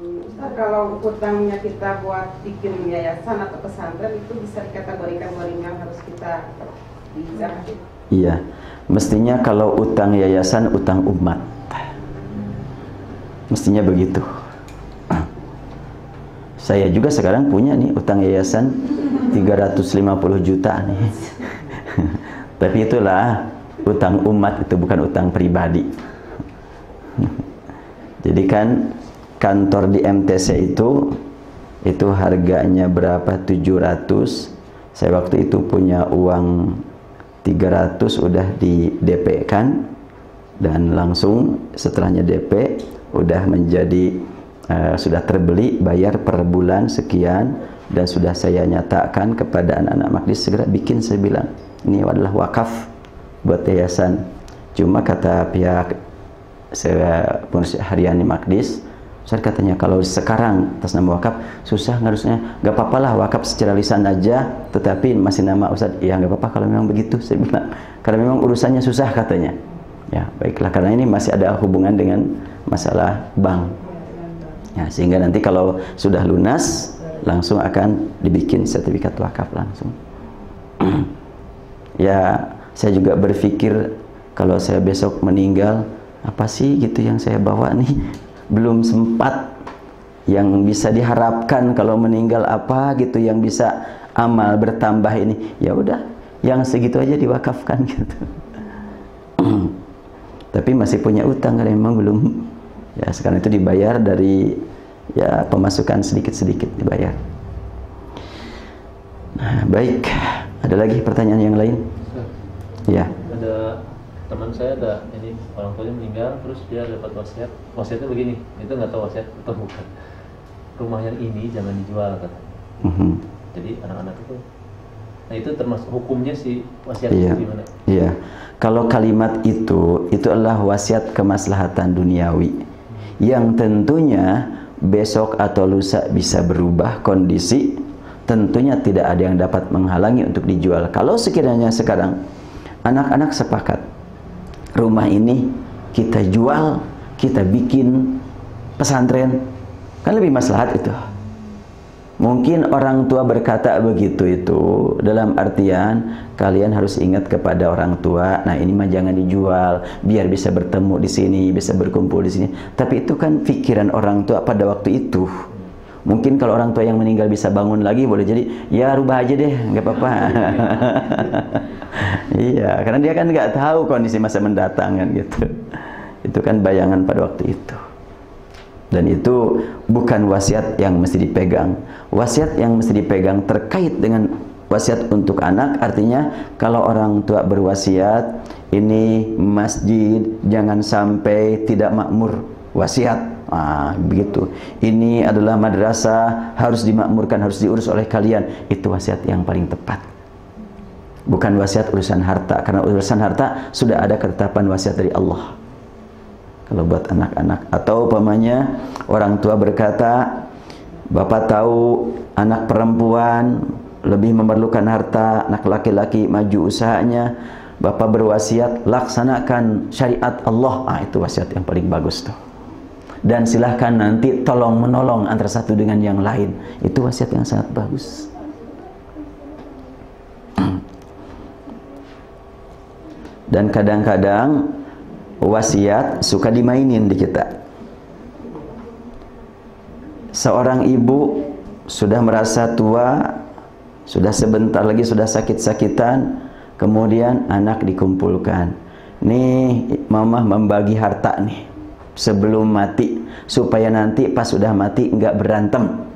Ustaz, kalau utangnya kita buat bikin yayasan atau pesantren itu bisa dikategorikan gorengan harus kita zakat? Iya, mestinya kalau utang yayasan utang umat, mestinya begitu. Saya juga sekarang punya nih utang yayasan 350 juta nih. Tapi itulah utang umat, itu bukan utang pribadi. Jadi kan kantor di MTC itu harganya berapa? 700. Saya waktu itu punya uang 300 udah di DP kan, dan langsung setelahnya DP udah menjadi sudah terbeli, bayar per bulan sekian, dan sudah saya nyatakan kepada anak-anak Makdis segera bikin. Saya bilang ini adalah wakaf buat yayasan. Cuma kata pihak pengurus harian di Makdis, saya katanya kalau sekarang atas nama wakaf susah ngurusnya, gak apa-apa lah wakaf secara lisan aja, tetapi masih nama Ustaz. Ya gak apa-apa kalau memang begitu, saya bilang, karena memang urusannya susah katanya. Ya baiklah, karena ini masih ada hubungan dengan masalah bank. Ya, sehingga nanti kalau sudah lunas langsung akan dibikin sertifikat wakaf langsung. Ya, saya juga berpikir kalau saya besok meninggal, apa sih gitu yang saya bawa nih? Belum sempat. Yang bisa diharapkan kalau meninggal apa gitu yang bisa amal bertambah ini. Ya udah, yang segitu aja diwakafkan gitu. Tapi masih punya utang karena memang belum. Ya, sekarang itu dibayar dari ya pemasukan sedikit-sedikit dibayar. Nah, baik. Ada lagi pertanyaan yang lain? Ya. Ada teman saya, ada ini orang tuanya meninggal, terus dia dapat wasiat. Wasiatnya begini, itu nggak tahu wasiat atau bukan. Rumah yang ini jangan dijual katanya. Jadi anak-anak itu, nah itu termasuk hukumnya si wasiat itu gimana? Iya. Kalau kalimat itu adalah wasiat kemaslahatan duniawi. Yang tentunya besok atau lusa bisa berubah kondisi, tentunya tidak ada yang dapat menghalangi untuk dijual. Kalau sekiranya sekarang anak-anak sepakat rumah ini kita jual, kita bikin pesantren, kan lebih maslahat itu. Mungkin orang tua berkata begitu itu dalam artian kalian harus ingat kepada orang tua. Nah, ini mah jangan dijual biar bisa bertemu di sini, bisa berkumpul di sini. Tapi itu kan pikiran orang tua pada waktu itu. Mungkin kalau orang tua yang meninggal bisa bangun lagi, boleh jadi ya rubah aja deh, nggak apa-apa. Iya, karena dia kan nggak tahu kondisi masa mendatang kan gitu. Itu kan bayangan pada waktu itu. Dan itu bukan wasiat yang mesti dipegang. Wasiat yang mesti dipegang terkait dengan wasiat untuk anak, artinya kalau orang tua berwasiat, ini masjid jangan sampai tidak makmur, wasiat. Begitu. Ini adalah madrasah, harus dimakmurkan, harus diurus oleh kalian. Itu wasiat yang paling tepat. Bukan wasiat urusan harta, karena urusan harta sudah ada ketetapan wasiat dari Allah. Kalau buat anak-anak, atau umpamanya orang tua berkata, bapak tahu anak perempuan lebih memerlukan harta, anak laki-laki maju usahanya, bapak berwasiat laksanakan syariat Allah. Itu wasiat yang paling bagus tuh. Dan silahkan nanti tolong menolong antara satu dengan yang lain. Itu wasiat yang sangat bagus. Dan kadang-kadang wasiat suka dimainin di kita. Seorang ibu sudah merasa tua, sudah sebentar lagi sudah sakit-sakitan, kemudian anak dikumpulkan. Nih mama membagi harta nih sebelum mati, supaya nanti pas sudah mati nggak berantem.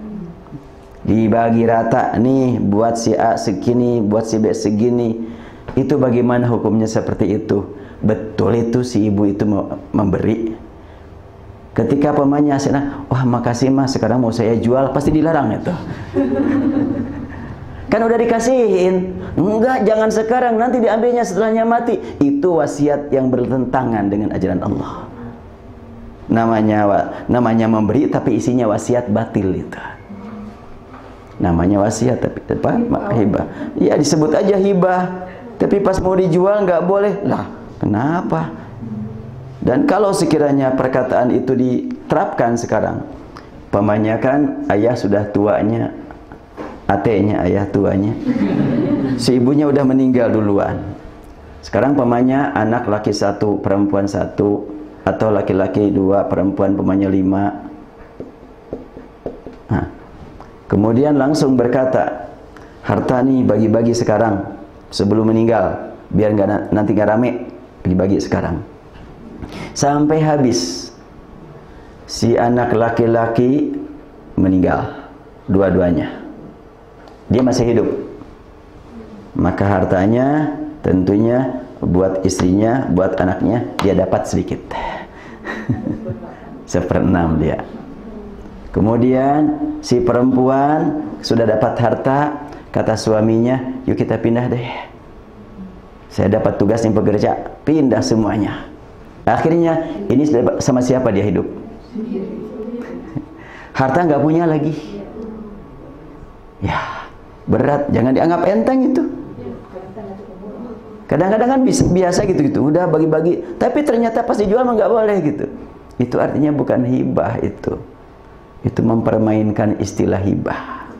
Dibagi rata nih, buat si A segini, buat si B segini. Itu bagaimana hukumnya seperti itu? Betul itu si ibu itu mau memberi. Ketika pamannya asina, wah makasih mas, sekarang mau saya jual, pasti dilarang itu. Kan udah dikasihin. Enggak, jangan sekarang, nanti diambilnya setelahnya mati. Itu wasiat yang bertentangan dengan ajaran Allah. Namanya memberi tapi isinya wasiat batil itu. Namanya wasiat tapi hibah. Ya disebut aja hibah. Tapi pas mau dijual nggak boleh. Lah, kenapa? Dan kalau sekiranya perkataan itu diterapkan sekarang, pamannya kan ayah sudah tuanya, AT-nya ayah tuanya. Si ibunya udah meninggal duluan. Sekarang pamannya anak laki 1, perempuan 1, atau laki-laki 2, perempuan pamannya 5. Nah, kemudian langsung berkata, harta nih bagi-bagi sekarang sebelum meninggal, biar nanti nggak rame, bagi-bagi sekarang. Sampai habis, si anak laki-laki meninggal dua-duanya. Dia masih hidup, maka hartanya tentunya buat istrinya, buat anaknya dia dapat sedikit. 1/6 dia. Kemudian si perempuan sudah dapat harta, kata suaminya, yuk kita pindah deh. Saya dapat tugas yang bekerja, pindah semuanya. Akhirnya ini sama siapa dia hidup? Harta nggak punya lagi. Ya, berat, jangan dianggap enteng itu. Kadang-kadang kan biasa gitu-gitu, udah bagi-bagi, tapi ternyata pas dijual mah nggak boleh gitu. Itu artinya bukan hibah itu. Itu mempermainkan istilah hibah.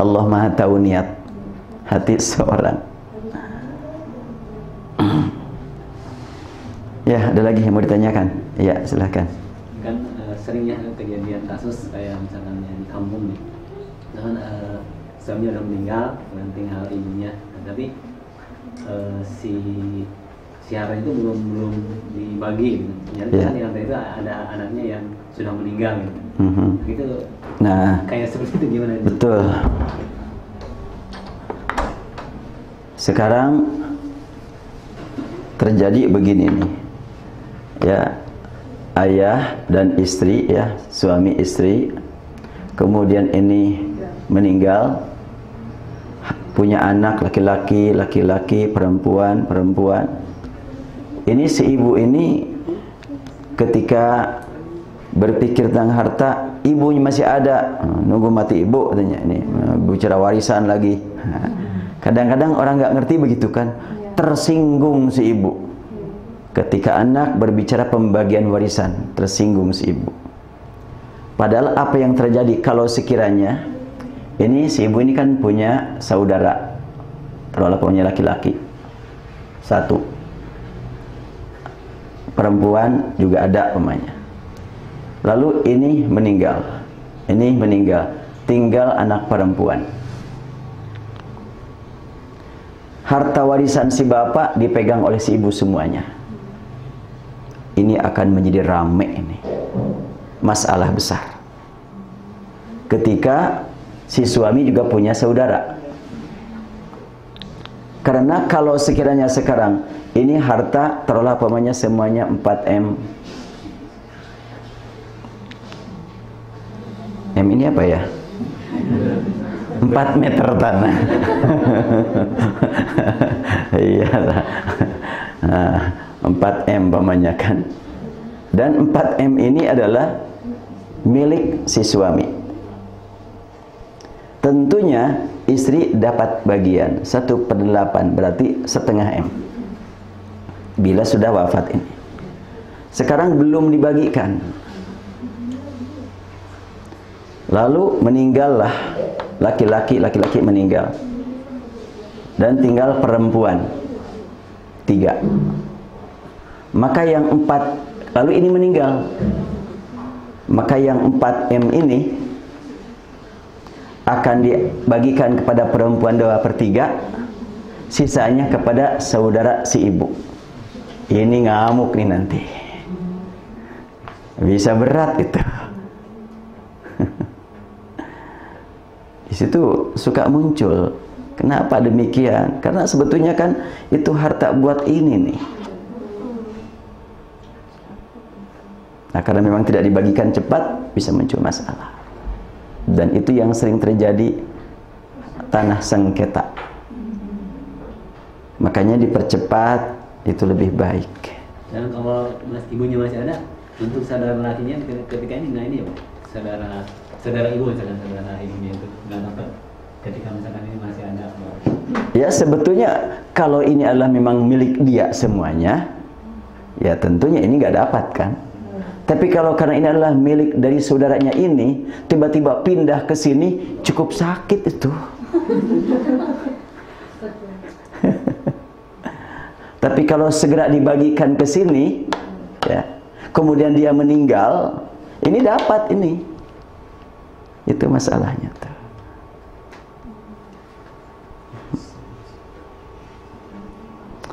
Allah Maha tahu niat hati seorang. Ya, ada lagi yang mau ditanyakan? Ya, silahkan. Kan seringnya kejadian kasus kayak misalkan yang di kampung nih, misalkan suami udah meninggal dan tinggal ibunya, tapi si harta itu belum dibagi gitu. Ternyata kan di lantai itu ada anaknya yang sudah meninggal gitu. Itu Nah, kayak seperti itu gimana? Betul. Sekarang terjadi begini nih. Ya, ayah dan istri, ya, suami istri, kemudian ini meninggal, punya anak laki-laki, laki-laki, perempuan, perempuan. Ini si ibu ini ketika berpikir tentang harta, ibunya masih ada, nunggu mati ibu katanya, ini bicara warisan lagi. Kadang-kadang orang nggak ngerti begitu kan, tersinggung si ibu. Ketika anak berbicara pembagian warisan, tersinggung si ibu. Padahal apa yang terjadi kalau sekiranya ini si ibu ini kan punya saudara, taruhlah punya laki-laki 1, perempuan juga ada umpamanya. Lalu ini meninggal, tinggal anak perempuan. Harta warisan si bapak dipegang oleh si ibu semuanya. Ini akan menjadi rame ini, masalah besar. Ketika si suami juga punya saudara. Karena kalau sekiranya sekarang ini harta taruhlah pamannya semuanya 4M. M ini apa ya? 4 meter tanah. Iya lah. 4M pamannya kan. Dan 4M ini adalah milik si suami. Tentunya istri dapat bagian 1/8, berarti setengah M. Bila sudah wafat ini. Sekarang belum dibagikan. Lalu meninggallah laki-laki meninggal. Dan tinggal perempuan 3. Maka yang 4, lalu ini meninggal. Maka yang 4M ini akan dibagikan kepada perempuan 2/3, sisanya kepada saudara si ibu. Ini ngamuk nih nanti. Bisa berat itu. Di situ suka muncul. Kenapa demikian? Karena sebetulnya kan itu harta buat ini nih. Nah, karena memang tidak dibagikan cepat, bisa muncul masalah. Dan itu yang sering terjadi, tanah sengketa. Makanya dipercepat, itu lebih baik. Dan kalau ibunya masih ada, untuk saudara lakinya ketika ini nggak ini ya, Pak? Saudara ibu, saudara ibunya itu nggak dapat ketika misalkan ini masih ada. Ya sebetulnya kalau ini adalah memang milik dia semuanya, ya tentunya ini nggak dapat kan. Tapi kalau karena ini adalah milik dari saudaranya ini, tiba-tiba pindah ke sini, cukup sakit itu. Tapi kalau segera dibagikan ke sini, ya, kemudian dia meninggal, ini dapat ini. Itu masalahnya tuh.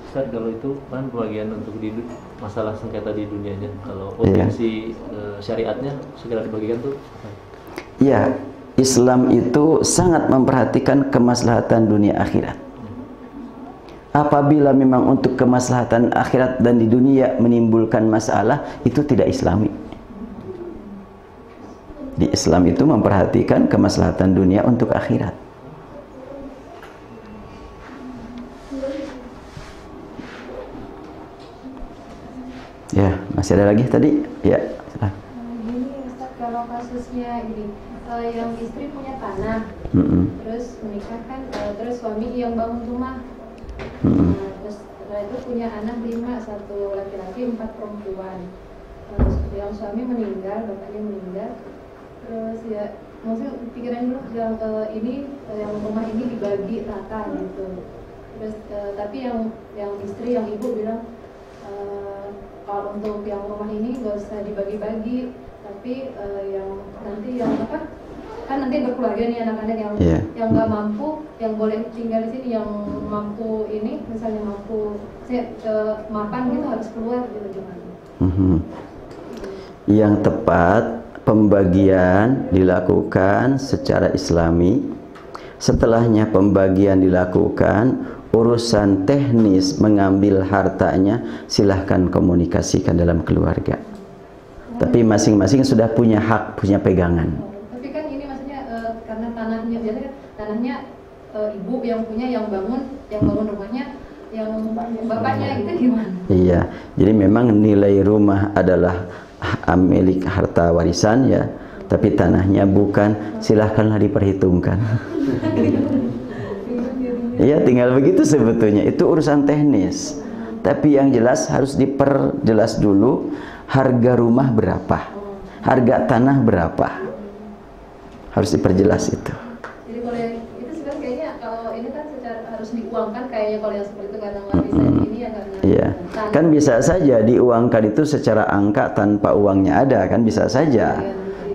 Ustaz, kalau itu kan bagian untuk di masalah sengketa di dunianya, kalau urgensi syariatnya segera dibagikan tuh. Ya, Islam itu sangat memperhatikan kemaslahatan dunia akhirat. Apabila memang untuk kemaslahatan akhirat dan di dunia menimbulkan masalah, itu tidak Islami. Di Islam itu memperhatikan kemaslahatan dunia untuk akhirat. Ya, masih ada lagi tadi? Ya. Gini Ustaz, kalau kasusnya ini yang istri punya tanah, terus menikah kan, terus suami yang bangun rumah, terus setelah itu punya anak 5, 1 laki-laki 4 perempuan. Terus yang suami meninggal, bapaknya meninggal, terus ya maksudnya pikiran dulu yang yang rumah ini dibagi rata gitu. Terus tapi yang istri, yang ibu bilang kalau untuk yang rumah ini nggak usah dibagi-bagi, tapi yang nanti yang apa, kan nanti berkeluarga nih anak-anak yang nggak mampu, yang boleh tinggal di sini, yang mampu ini misalnya mampu mapan gitu harus keluar gitu gimana? Yang tepat pembagian dilakukan secara Islami. Setelahnya pembagian dilakukan, urusan teknis mengambil hartanya silahkan komunikasikan dalam keluarga. Tapi masing-masing sudah punya hak, punya pegangan. Tapi kan ini maksudnya karena tanahnya biasanya kan tanahnya ibu yang punya, yang bangun rumahnya yang bapaknya, itu gimana? Iya, jadi memang nilai rumah adalah milik harta warisan ya, tapi tanahnya bukan. Silahkanlah diperhitungkan. Iya, tinggal begitu sebetulnya. Itu urusan teknis. Tapi yang jelas harus diperjelas dulu harga rumah berapa, harga tanah berapa. Harus diperjelas itu. Jadi kalau yang itu sebenarnya kayaknya kalau ini kan secara harus diuangkan kayaknya, kalau yang seperti itu karena warisan ini ya karena. Iya. Kan bisa saja diuangkan itu secara angka tanpa uangnya ada, kan bisa saja.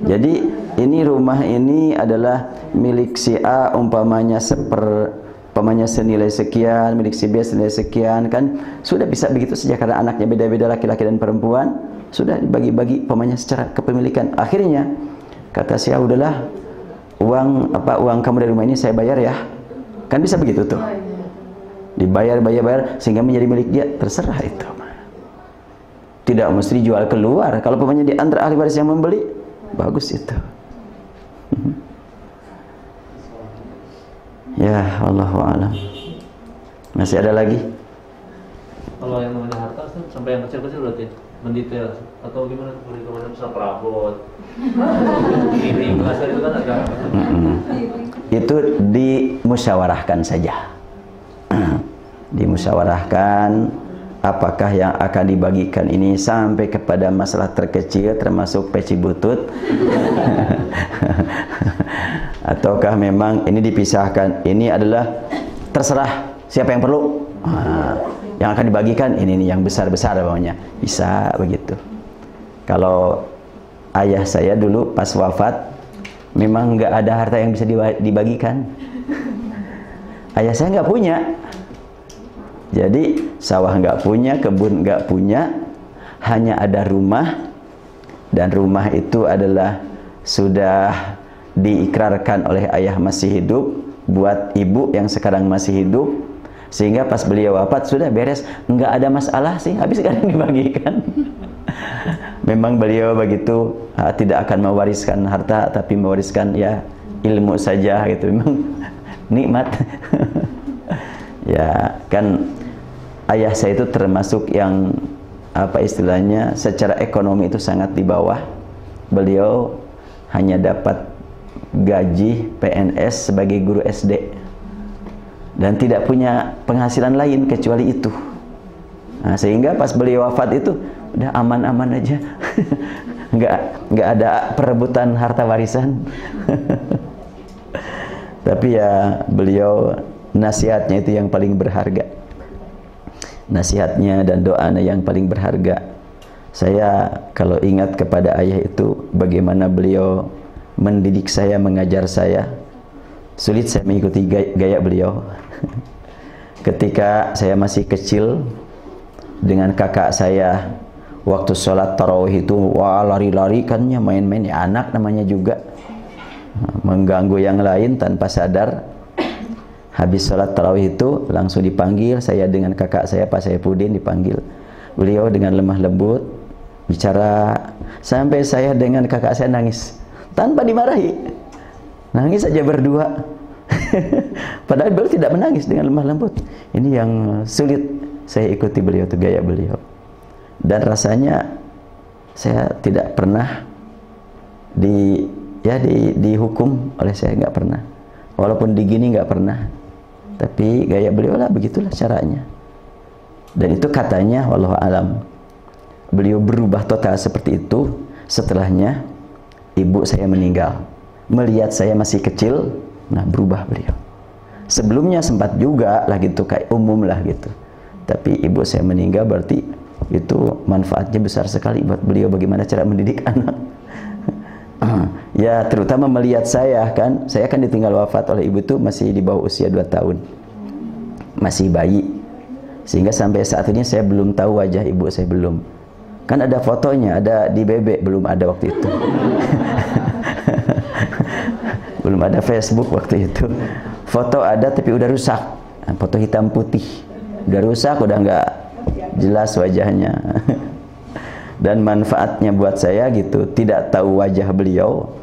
Jadi ini rumah ini adalah milik si A umpamanya senilai sekian, milik si B senilai sekian, kan sudah bisa begitu saja karena anaknya beda-beda laki-laki dan perempuan, sudah dibagi-bagi umpamanya secara kepemilikan. Akhirnya kata si A, udahlah uang kamu dari rumah ini saya bayar ya. Kan bisa begitu tuh. Dibayar sehingga menjadi milik dia, terserah itu. Tidak mesti dijual keluar. Kalau umpamanya di antara ahli waris yang membeli, bagus itu. Ya, wallahu a'lam. Masih ada lagi? Kalau yang namanya harta sampai yang kecil-kecil berarti mendetail atau gimana tuh, perhitungannya misal perabot ini bahasa itu kan agak itu dimusyawarahkan saja. Dimusyawarahkan apakah yang akan dibagikan ini sampai kepada masalah terkecil termasuk peci butut ataukah memang ini dipisahkan, ini adalah terserah siapa yang perlu. Yang akan dibagikan ini yang besar-besar bawahnya, bisa begitu. Kalau ayah saya dulu pas wafat memang nggak ada harta yang bisa dibagikan. Ayah saya nggak punya, jadi sawah nggak punya, kebun nggak punya, hanya ada rumah, dan rumah itu adalah sudah diikrarkan oleh ayah masih hidup buat ibu yang sekarang masih hidup, sehingga pas beliau wafat sudah beres, nggak ada masalah sih, habis sekarang dibagikan. Memang beliau begitu tidak akan mewariskan harta, tapi mewariskan ya ilmu saja gitu. Memang nikmat. Ya kan ayah saya itu termasuk yang apa istilahnya secara ekonomi itu sangat di bawah. Beliau hanya dapat gaji PNS sebagai guru SD dan tidak punya penghasilan lain kecuali itu. Nah, sehingga pas beliau wafat itu udah aman-aman aja. nggak ada perebutan harta warisan. Tapi ya beliau nasihatnya itu yang paling berharga. Nasihatnya dan doanya yang paling berharga. Saya kalau ingat kepada ayah itu, bagaimana beliau mendidik saya, mengajar saya, sulit saya mengikuti gaya beliau. Ketika saya masih kecil, dengan kakak saya, waktu sholat tarawih itu, wah lari-lari kan, main-main, ya anak namanya juga, mengganggu yang lain tanpa sadar. Habis sholat tarawih itu langsung dipanggil, saya dengan kakak saya Pak Saifuddin dipanggil. Beliau dengan lemah lembut bicara, sampai saya dengan kakak saya nangis tanpa dimarahi, nangis saja berdua. Padahal beliau tidak menangis, dengan lemah lembut. Ini yang sulit saya ikuti beliau, itu gaya beliau. Dan rasanya saya tidak pernah dihukum oleh saya, nggak pernah. Walaupun digini nggak pernah. Tapi gaya beliau lah, begitulah caranya. Dan itu katanya, wallahu alam, beliau berubah total seperti itu setelahnya ibu saya meninggal. Melihat saya masih kecil, nah berubah beliau. Sebelumnya sempat juga lah gitu, kayak umum lah gitu. Tapi ibu saya meninggal, berarti itu manfaatnya besar sekali buat beliau, bagaimana cara mendidik anak. Ya terutama melihat saya kan ditinggal wafat oleh ibu itu masih di bawah usia 2 tahun, masih bayi, sehingga sampai saat ini saya belum tahu wajah ibu saya, belum. Kan ada fotonya, ada di bebek, belum ada waktu itu. Belum ada Facebook waktu itu. Foto ada tapi udah rusak, foto hitam putih, udah rusak, udah nggak jelas wajahnya. Dan manfaatnya buat saya gitu, tidak tahu wajah beliau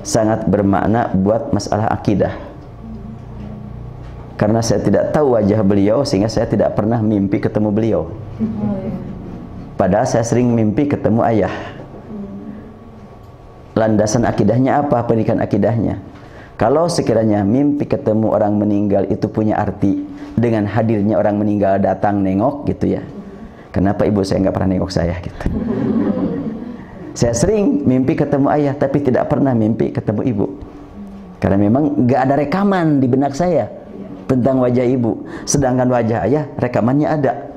sangat bermakna buat masalah akidah. Karena saya tidak tahu wajah beliau, sehingga saya tidak pernah mimpi ketemu beliau. Padahal saya sering mimpi ketemu ayah. Landasan akidahnya apa? Pendidikan akidahnya. Kalau sekiranya mimpi ketemu orang meninggal itu punya arti dengan hadirnya orang meninggal datang nengok gitu ya, kenapa ibu saya nggak pernah nengok saya gitu? Saya sering mimpi ketemu ayah, tapi tidak pernah mimpi ketemu ibu. Karena memang nggak ada rekaman di benak saya tentang wajah ibu. Sedangkan wajah ayah rekamannya ada.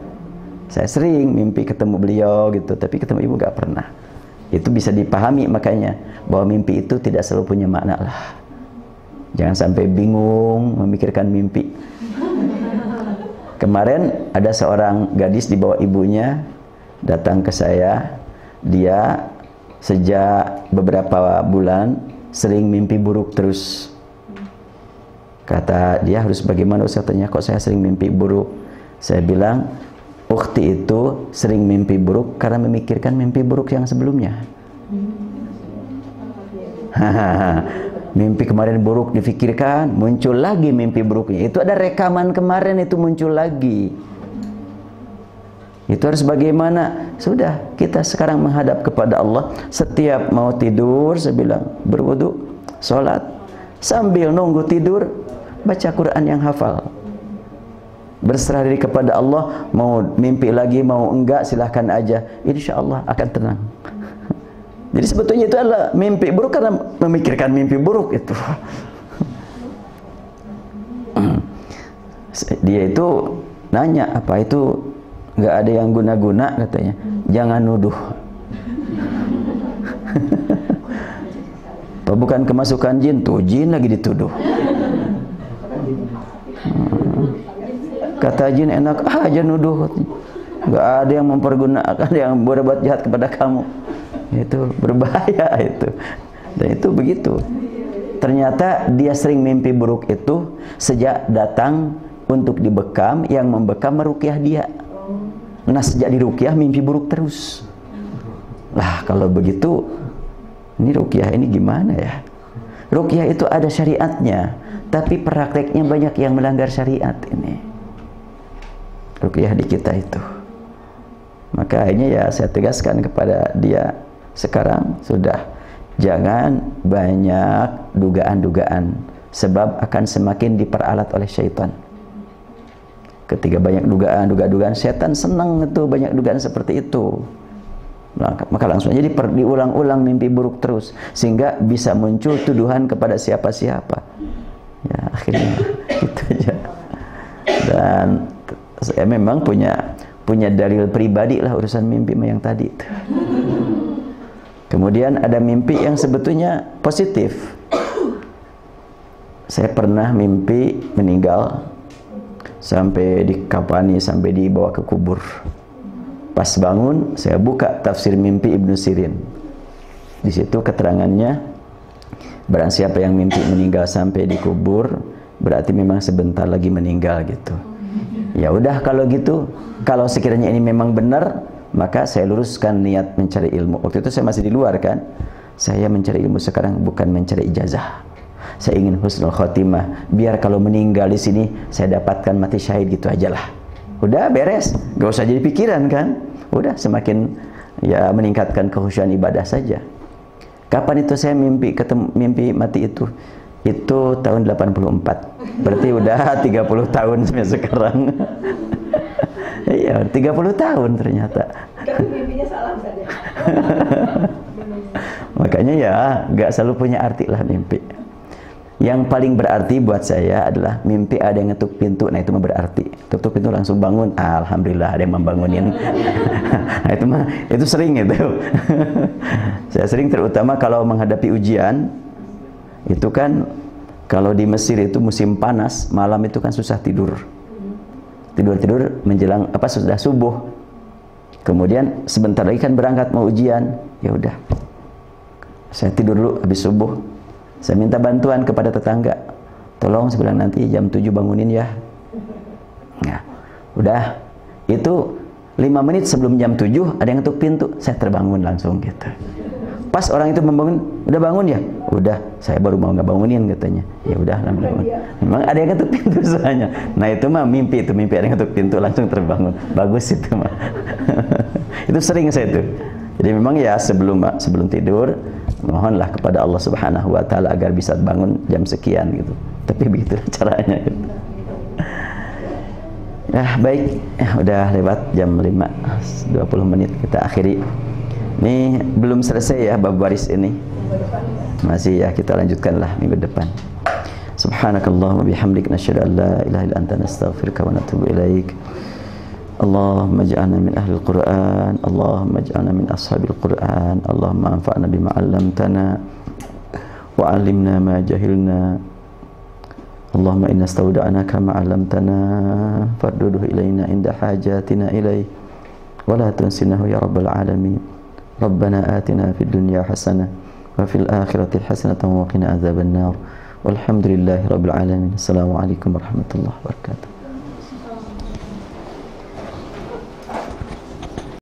Saya sering mimpi ketemu beliau gitu, tapi ketemu ibu nggak pernah. Itu bisa dipahami makanya bahwa mimpi itu tidak selalu punya makna lah. Jangan sampai bingung memikirkan mimpi. Kemarin ada seorang gadis di bawah ibunya datang ke saya. Dia sejak beberapa bulan sering mimpi buruk terus. Kata dia, harus bagaimana Ustaz? Tanya, kok saya sering mimpi buruk? Saya bilang, ukhti itu sering mimpi buruk karena memikirkan mimpi buruk yang sebelumnya. Mimpi kemarin buruk difikirkan, muncul lagi mimpi buruknya. Itu ada rekaman kemarin, itu muncul lagi. Itu harus bagaimana? Sudah, kita sekarang menghadap kepada Allah. Setiap mau tidur, saya bilang, berwudu, sholat, sambil nunggu tidur, baca Quran yang hafal. Berserah diri kepada Allah, mau mimpi lagi, mau enggak, silahkan aja. Insya Allah akan tenang. Jadi sebetulnya itu adalah mimpi buruk karena memikirkan mimpi buruk itu. Dia itu nanya, apa itu nggak ada yang guna-guna katanya. Jangan nuduh. Atau bukan kemasukan jin, tuh jin lagi dituduh. Kata jin, enak aja nuduh. Nggak ada yang mempergunakan, yang berbuat jahat kepada kamu. Itu berbahaya itu. Dan itu begitu. Ternyata dia sering mimpi buruk itu sejak datang untuk dibekam, yang membekam meruqyah dia. Nah sejak diruqyah mimpi buruk terus. Lah kalau begitu, ini ruqyah ini gimana ya? Ruqyah itu ada syariatnya, tapi prakteknya banyak yang melanggar syariat ini. Ruqyah di kita itu. Makanya ya saya tegaskan kepada dia, sekarang sudah jangan banyak dugaan-dugaan, sebab akan semakin diperalat oleh syaitan. Ketika banyak dugaan-dugaan, setan senang itu banyak dugaan seperti itu. Maka langsung jadi diulang-ulang mimpi buruk terus sehingga bisa muncul tuduhan kepada siapa-siapa. Ya akhirnya itu aja. Dan saya memang punya dalil pribadi lah urusan mimpi yang tadi itu. Kemudian ada mimpi yang sebetulnya positif. Saya pernah mimpi meninggal sampai dikafani, sampai dibawa ke kubur. Pas bangun, saya buka tafsir mimpi Ibnu Sirin. Di situ keterangannya, barang siapa yang mimpi meninggal sampai dikubur, berarti memang sebentar lagi meninggal gitu. Ya udah kalau gitu, kalau sekiranya ini memang benar, maka saya luruskan niat mencari ilmu. Waktu itu saya masih di luar kan. Saya mencari ilmu sekarang bukan mencari ijazah. Saya ingin husnul khotimah, biar kalau meninggal di sini saya dapatkan mati syahid gitu aja lah. Udah beres, gak usah jadi pikiran kan. Udah semakin ya meningkatkan kekhusyuan ibadah saja. Kapan itu saya mimpi mati itu? Itu tahun 84. Berarti udah 30 tahun sampai sekarang. Iya, 30 tahun ternyata. Tapi mimpinya salah saja. Makanya ya gak selalu punya arti lah mimpi. Yang paling berarti buat saya adalah mimpi ada yang ngetuk pintu. Nah itu mah berarti. Tutup pintu langsung bangun. Alhamdulillah ada yang membangunin. Nah, itu sering itu. Saya sering, terutama kalau menghadapi ujian. Itu kan kalau di Mesir itu musim panas, malam itu kan susah tidur. Tidur menjelang sudah subuh. Kemudian sebentar lagi kan berangkat mau ujian. Ya udah. Saya tidur dulu habis subuh. Saya minta bantuan kepada tetangga. Tolong sebelah nanti jam 7 bangunin ya. Nah, udah. Itu 5 menit sebelum jam 7 ada yang ngetuk pintu. Saya terbangun langsung gitu. Pas orang itu membangun, udah bangun ya? Udah, saya baru mau ngebangunin katanya. Ya udah, bangun. Memang ada yang ngetuk pintu soalnya. Nah itu mah mimpi ada yang ngetuk pintu langsung terbangun. Bagus itu mah. Itu sering saya itu. Jadi memang ya sebelum tidur mohonlah kepada Allah Subhanahu wa taala agar bisa bangun jam sekian gitu. Tapi begitu caranya gitu. Ya baik, udah lewat jam 5 20 menit, kita akhiri. Ini belum selesai ya bab waris ini. Masih ya, kita lanjutkanlah minggu depan. Subhanakallahumma bihamdik nasyhadu an la ilaha illa anta nastaghfiruka wa natubu ilaik. Allahumma ij'alna min ahlil Qur'an, Allahumma ij'alna min ashabil Qur'an, Allahumma anfa'na bima 'allamtana wa 'allimna ma jahilna. Allahumma inna istawda'naka ma 'allamtana farduduhu ilayna inda hajatina ilayh wa la tunsinahu ya rabbal alamin. Rabbana atina fid dunya hasanah wa fil akhirati hasanatan wa qina adzabannar. Walhamdulillahi rabbil alamin. Assalamualaikum warahmatullahi wabarakatuh.